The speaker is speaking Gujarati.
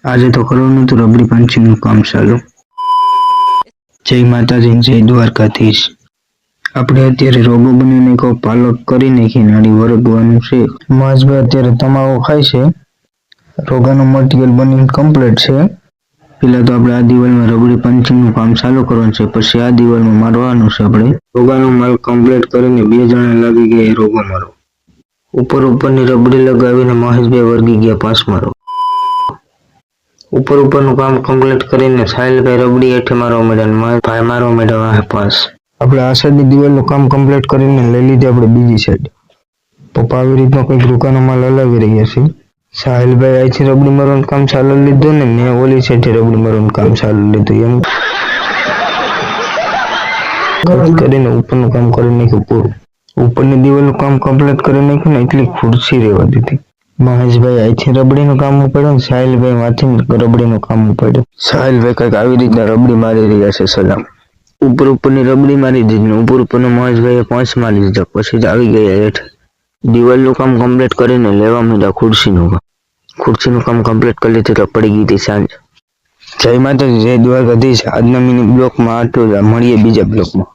આજે તો કરવાનું હતું રબડી પંચિંગનું કામ ચાલુ. જય માતાજી, જય દ્વારકાધીશ. આપણે અત્યારે રોગો બનીને કહો પાલક કરી નાખી નાડી વરગવાનું છે. મહેશભાઈ અત્યારે તમાકુ ખાય છે. રોગાનું મટીરિયલ બનીને કમ્પ્લીટ છે. પેલા તો આપણે આ દિવાલમાં રબડી પંચિંગનું કામ ચાલુ કરવાનું છે, પછી આ દિવાલમાં મારવાનું છે. આપણે રોગાનો માલ કમ્પ્લીટ કરીને 2 જણા લાગી ગયા રોગો મારો. ઉપરની રબડી લગાવીને મહેશભાઈ વર્ગી ગયા પાસ મારો. ઉપરનું કામ કમ્પ્લીટ કરીને સાહિલભાઈ રબડી હેઠે મારવા માંડ્યા, ભાઈ મારવા માંડ્યા પાસ. આપણે આ સાઈડની દિવાલનું કામ કમ્પ્લીટ કરીને લઈ લીધી આપણે બીજી સાઈડ. પપ્પા આવી રીતનો કંઈક રૂકાનો માલ હલાવી રહ્યા છે. સાહિલભાઈ અહીંથી રબડી મારવાનું કામ ચાલુ લીધું ને મેં ઓલી સાઈડથી રબડી મારવાનું કામ ચાલુ લીધું. એમ કરીને ઉપરનું કામ કરી નાખ્યું પૂરું. ઉપરની દિવાલનું કામ કમ્પ્લીટ કરી નાખ્યું ને એટલી ખુરશી રહેવા દીધી. મહેશભાઈ અહીંથી રબડીનું કામ ઉપાડ્યું, સાહિલભાઈ માંથી રબડીનું કામ ઉપાડ્યું. સાહિલભાઈ કંઈક આવી રીતના રબડી મારી રહ્યા છે. સલામ ઉપરની રબડી મારી દીધી, ઉપરનો મહેશભાઈએ 5 મારી દીધા. પછી જ આવી ગયા હેઠ. દિવાલનું કામ કમ્પ્લીટ કરીને લેવા માંડ્યા ખુરશીનું કામ કમ્પ્લીટ કરી લીધું તો પડી ગઈ હતી સાંજ. જય માતાજી, જય દ્વારકાધીશ. આજના મિની બ્લોકમાં આટલું જ. મળીએ બીજા બ્લોકમાં.